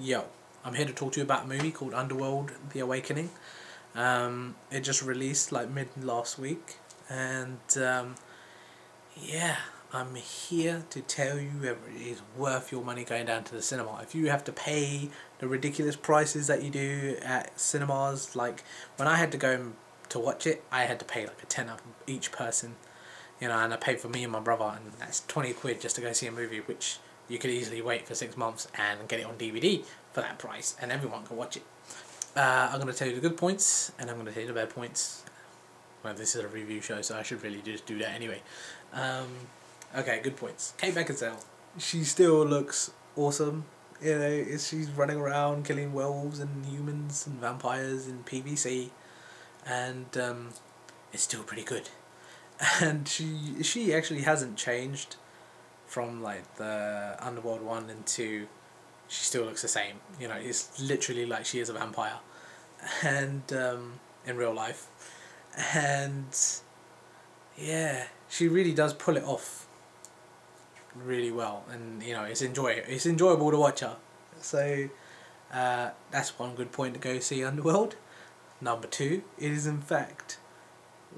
Yo, I'm here to talk to you about a movie called Underworld: The Awakening. It just released like mid last week, and yeah, I'm here to tell you it is worth your money going down to the cinema. If you have to pay the ridiculous prices that you do at cinemas, like when I had to go to watch it, I had to pay like a tenner each person, and I paid for me and my brother, and that's 20 quid just to go see a movie, which you could easily wait for 6 months and get it on DVD for that price, and everyone can watch it. I'm going to tell you the good points, and I'm going to tell you the bad points. Well, this is a review show, so I should really just do that anyway. Okay, good points. Kate Beckinsale. She still looks awesome. She's running around killing werewolves and humans and vampires in PVC, and it's still pretty good. And she actually hasn't changed from like the Underworld 1 and 2. She still looks the same. It's literally like she is a vampire, and in real life, and yeah, she really does pull it off really well, and it's enjoyable to watch her. So that's one good point to go see Underworld. Number two, it is in fact,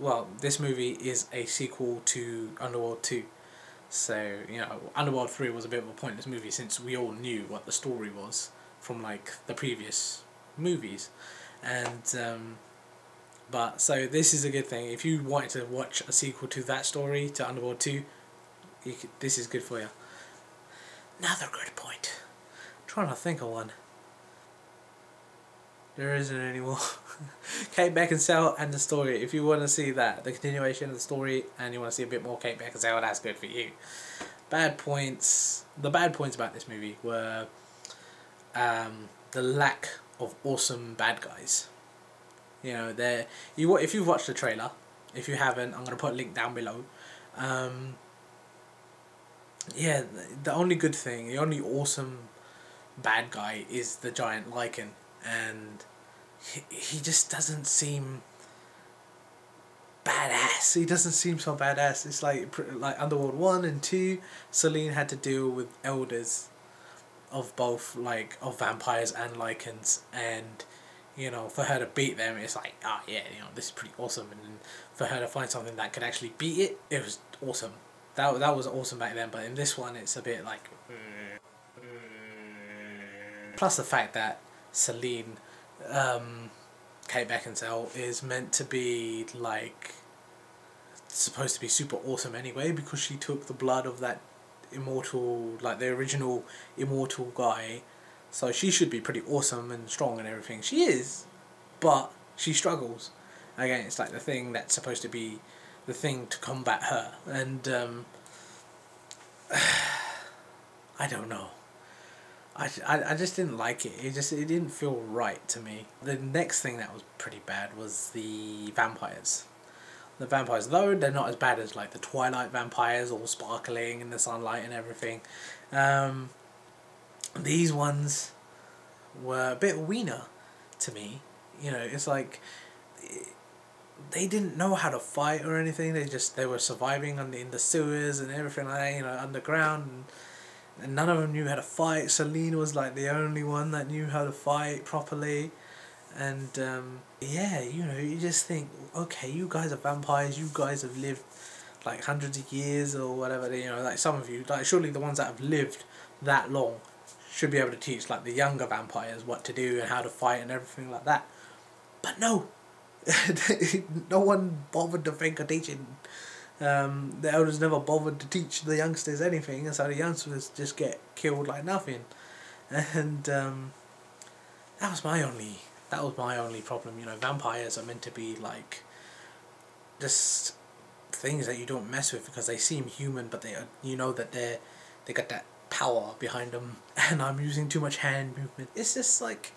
well, this movie is a sequel to Underworld 2. So, Underworld 3 was a bit of a pointless movie since we all knew what the story was from like the previous movies. And but so this is a good thing. If you wanted to watch a sequel to that story, to Underworld 2, this is good for you. Another good point. I'm trying to think of one. There isn't anymore. Kate Beckinsale and the story. If you want to see that, the continuation of the story, and you want to see a bit more Kate Beckinsale, that's good for you. Bad points. The bad points about this movie were the lack of awesome bad guys. If you've watched the trailer, if you haven't, I'm gonna put a link down below. Yeah, the only good thing, the only awesome bad guy is the giant lichen, and he just doesn't seem badass. He doesn't seem so badass. It's like Underworld 1 and 2, Celine had to deal with elders of both, like, of vampires and lichens, and for her to beat them, it's like, this is pretty awesome. And then for her to find something that could actually beat it, it was awesome. That was awesome back then, but in this one it's a bit like plus the fact that Celine, Kate Beckinsale, is meant to be like supposed to be super awesome anyway, because she took the blood of that immortal, like the original immortal guy, so she should be pretty awesome and strong and everything. She is, but she struggles against like the thing that's supposed to be the thing to combat her, and I don't know. I just didn't like it. It didn't feel right to me. The next thing that was pretty bad was the vampires. The vampires, though they're not as bad as like the Twilight vampires, all sparkling in the sunlight and everything. These ones were a bit wiener to me. It's like they didn't know how to fight or anything. They were surviving in the sewers and everything like that, underground, and none of them knew how to fight. Celine was like the only one that knew how to fight properly, and you just think, okay, you guys are vampires. You guys have lived like hundreds of years or whatever. Like some of you, like surely the ones that have lived that long should be able to teach like the younger vampires what to do and how to fight and everything like that. But no. No one bothered to think of teaching. The elders never bothered to teach the youngsters anything, and so the youngsters just get killed like nothing. And that was my only problem. Vampires are meant to be like just things that you don't mess with because they seem human, but they got that power behind them. And I'm using too much hand movement. It's just like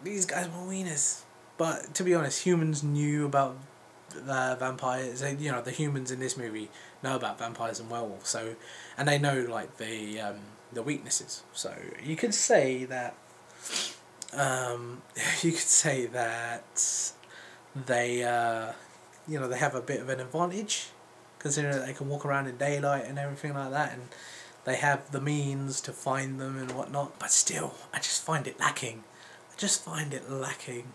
these guys were wieners. But to be honest, humans knew about vampires. The humans in this movie know about vampires and werewolves. So, and they know like the weaknesses. So you could say that. You could say that they they have a bit of an advantage, considering that they can walk around in daylight and everything like that, and they have the means to find them and whatnot, but still, I just find it lacking.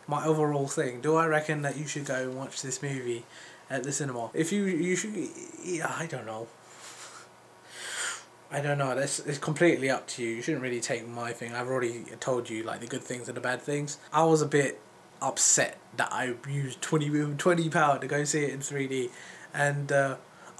My overall thing, do I reckon that you should go and watch this movie at the cinema? If you should, yeah, I don't know. It's completely up to you. You shouldn't really take my thing. I've already told you like the good things and the bad things. I was a bit upset that I used £20 to go see it in 3D, and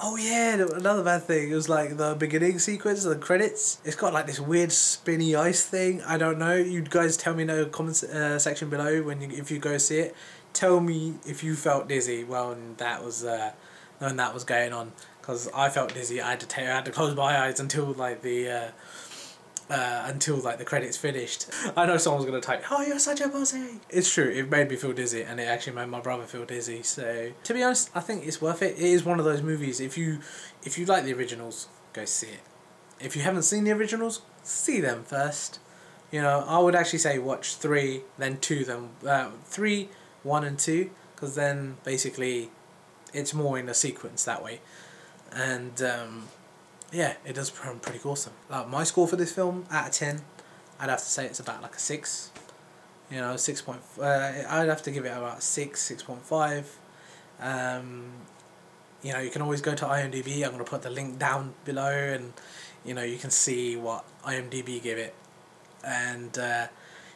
oh yeah, another bad thing. It was like the beginning sequence, the credits. It's got like this weird spinny ice thing. I don't know. You guys tell me in the comments section below if you go see it. Tell me if you felt dizzy when that was going on, because I felt dizzy. I had to close my eyes until like the credits finished. I know someone's gonna type, "Oh, you're such a pussy." It's true. It made me feel dizzy, and it actually made my brother feel dizzy. So to be honest, I think it's worth it. It is one of those movies. If you like the originals, go see it. If you haven't seen the originals, see them first. You know, I would actually say watch 3, then 2, then 3, 1 and 2, because then basically it's more in a sequence that way. And yeah, it does pretty awesome. Like my score for this film out of 10, I'd have to say it's about like a 6. You know, 6. I'd have to give it about 6, 6.5. You know, you can always go to IMDB. I'm gonna put the link down below, and you know you can see what IMDB give it. And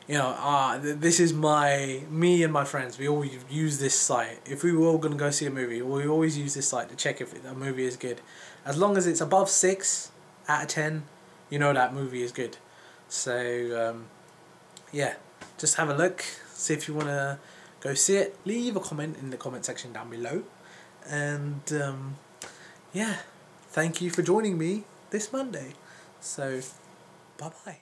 you know, this is me and my friends. We all use this site. If we were all gonna go see a movie, we always use this site to check if a movie is good. As long as it's above 6 out of 10, you know that movie is good. So yeah, just have a look. See if you wanna go see it. Leave a comment in the comment section down below. And yeah, thank you for joining me this Monday. So bye bye.